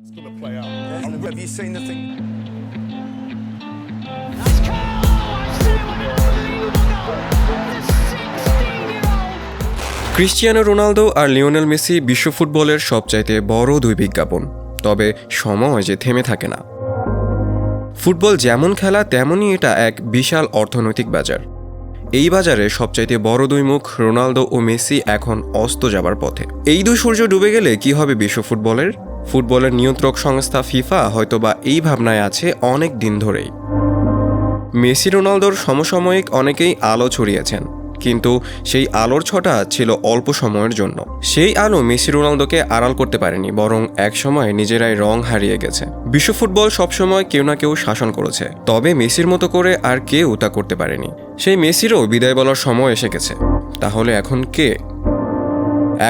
It's going to play out. Have you seen the thing? Cristiano Ronaldo আর Lionel Messi বিশ্ব ফুটবলের সবচাইতে বড় দুই বিজ্ঞাপন। তবে সময় যে থেমে থাকে না। ফুটবল যেমন খেলা তেমনই এটা এক বিশাল অর্থনৈতিক বাজার। এই বাজারে সবচাইতে বড় দুই মুখ রোনালদো ও মেসি এখন অস্ত যাবার পথে। এই দুই সূর্য ডুবে গেলে কি হবে বিশ্ব ফুটবলের? ফুটবলের নিয়ন্ত্রক সংস্থা ফিফা হয়তোবা এই ভাবনায় আছে অনেক দিন ধরেই। মেসি রোনালদোর সমসাময়িক অনেকেই আলো ছড়িয়েছেন, কিন্তু সেই আলোর ছটা ছিল অল্প সময়ের জন্য। সেই আলো মেসি রোনালদোকে আড়াল করতে পারেনি, বরং একসময় নিজেরাই রং হারিয়ে গেছে। বিশ্ব ফুটবল সবসময় কেউ না কেউ শাসন করেছে, তবে মেসির মতো করে আর কেউ তা করতে পারেনি। সেই মেসিরও বিদায় বলার সময় এসে গেছে। তাহলে এখন কে?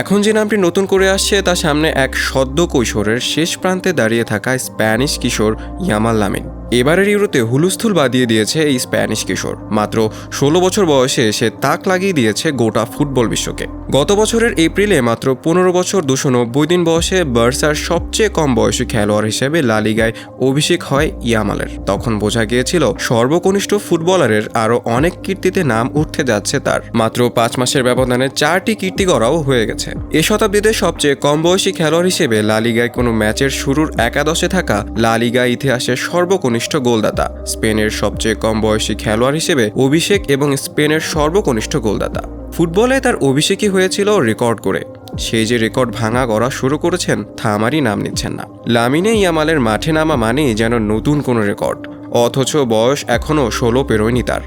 এখন যে নামটি নতুন করে আসছে তা সামনে এক সদ্য কৈশোরের শেষ প্রান্তে দাঁড়িয়ে থাকা স্প্যানিশ কিশোর ইয়ামাল লামিন। এবারের ইউরোতে হুলস্থুল বাদিয়ে দিয়েছে এই স্প্যানিশ কিশোর। মাত্র 16 বছর বয়সে সে তাক লাগিয়ে দিয়েছে গোটা ফুটবল বিশ্বকে। গত বছরের এপ্রিলে মাত্র 15 বছর 290 দিন বয়সে বার্সার সবচেয়ে কম বয়সী খেলোয়াড় হিসেবে লা লিগায় অভিষেক হয় ইয়ামালের। তখন বোঝা গিয়েছিল সর্বকনিষ্ঠ ফুটবলারের আরও অনেক কীর্তিতে নাম উঠতে যাচ্ছে তার। মাত্র 5 মাসের ব্যবধানে 4টি কীর্তি গড়াও হয়ে গেছে। এ শতাব্দীতে সবচেয়ে কম বয়সী খেলোয়াড় হিসেবে লা লিগায় কোনো ম্যাচের শুরুর একাদশে থাকা লা লিগা ইতিহাসের সর্বকনিষ্ঠ গোলদাতা, স্পেনের সবচেয়ে কম বয়সী খেলোয়াড় হিসেবে অভিষেক এবং স্পেনের সর্বকনিষ্ঠ গোলদাতা। ফুটবলে তার অভিষেকই হয়েছিল রেকর্ড করে। সেই যে রেকর্ড ভাঙা গড়া শুরু করেছেন থামারই নাম নিচ্ছেন না। লামিনে ইয়ামালের মাঠে নামা মানেই যেন নতুন কোনো রেকর্ড, অথচ বয়স এখনও 16 পেরোয়নি তার।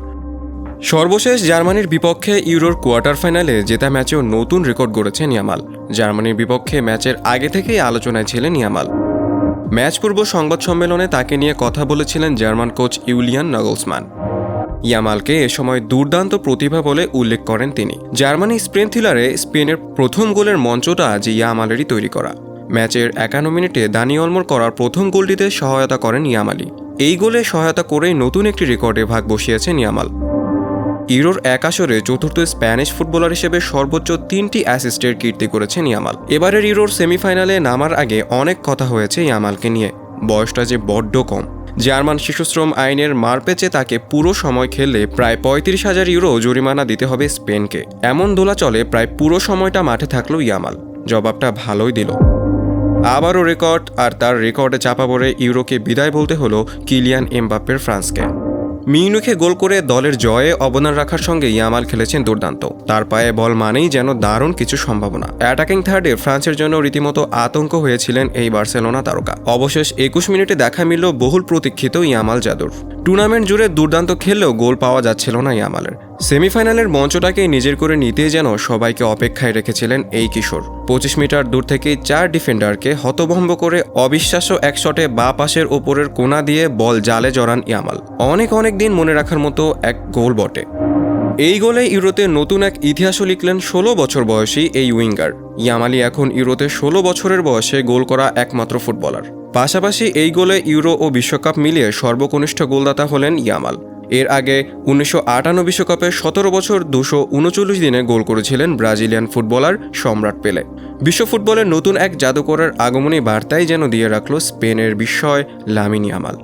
সর্বশেষ জার্মানির বিপক্ষে ইউরোর কোয়ার্টার ফাইনালে জেতা ম্যাচেও নতুন রেকর্ড গড়েছেন ইয়ামাল। জার্মানির বিপক্ষে ম্যাচের আগে থেকেই আলোচনায় ছিলেন ইয়ামাল। ম্যাচ পূর্ব সংবাদ সম্মেলনে তাকে নিয়ে কথা বলেছিলেন জার্মান কোচ ইউলিয়ান নাগলসমান। ইয়ামালকে এ সময় দুর্দান্ত প্রতিভা বলে উল্লেখ করেন তিনি। জার্মানি স্পেন থ্রিলারে স্পেনের প্রথম গোলের মঞ্চটা আজ ইয়ামালেরই তৈরি করা। ম্যাচের 51 মিনিটে দানি অলমোর করার প্রথম গোলটিতে সহায়তা করেন ইয়ামালি। এই গোলে সহায়তা করেই নতুন একটি রেকর্ডে ভাগ বসিয়েছেন ইয়ামাল। ইউরোর এক আসরে চতুর্থ স্প্যানিশ ফুটবলার হিসেবে সর্বোচ্চ 3টি অ্যাসিস্টের কীর্তি করেছেন ইয়ামাল। এবারের ইউরোর সেমিফাইনালে নামার আগে অনেক কথা হয়েছে ইয়ামালকে নিয়ে। বয়সটা যে বড্ড কম। জার্মান শিশুশ্রম আইনের মারপেচে তাকে পুরো সময় খেললে প্রায় 35,000 ইউরো জরিমানা দিতে হবে স্পেনকে। এমন দোলা চলে প্রায় পুরো সময়টা মাঠে থাকলো ইয়ামাল। জবাবটা ভালোই দিল। আবারও রেকর্ড, আর তার রেকর্ডে চাপা পড়ে ইউরোকে বিদায় বলতে হলো কিলিয়ান এমবাপ্পের ফ্রান্সকে। মিউনিখে গোল করে দলের জয়ে অবদান রাখার সঙ্গে ইয়ামাল খেলেছেন দুর্দান্ত। তার পায়ে বল মানেই যেন দারুণ কিছু সম্ভাবনা। অ্যাটাকিং থার্ডে ফ্রান্সের জন্য রীতিমতো আতঙ্ক হয়েছিলেন এই বার্সেলোনা তারকা। অবশেষ 21 মিনিটে দেখা মিলল বহুল প্রতীক্ষিত ইয়ামাল জাদুর। টুর্নামেন্ট জুড়ে দুর্দান্ত খেললেও গোল পাওয়া যাচ্ছিল না ইয়ামালের। সেমিফাইনালের মঞ্চটাকে নিজের করে নিতেই যেন সবাইকে অপেক্ষায় রেখেছিলেন এই কিশোর। 25 মিটার দূর থেকেই 4 ডিফেন্ডারকে হতভম্ব করে অবিশ্বাস্য এক শটে বাঁ পাশের ওপরের কোণা দিয়ে বল জালে জড়ান ইয়ামাল। অনেক দিন মনে রাখার মতো এক গোল বটে। এই গোলে ইউরোতে নতুন এক ইতিহাসও লিখলেন 16 বছর বয়সী এই উইঙ্গার। ইয়ামালি এখন ইউরোতে 16 বছরের বয়সে গোল করা একমাত্র ফুটবলার। পাশাপাশি এই গোলে ইউরো ও বিশ্বকাপ মিলিয়ে সর্বকনিষ্ঠ গোলদাতা হলেন ইয়ামাল। এর আগে 1958 বিশ্বকাপে 17 বছর 239 দিনে গোল করেছিলেন ব্রাজিলিয়ান ফুটবলার সম্রাট পেলে। বিশ্ব ফুটবলের নতুন এক জাদুকরের আগমনী বার্তাই যেন দিয়ে রাখল স্পেনের বিস্ময় লামিন ইয়ামাল।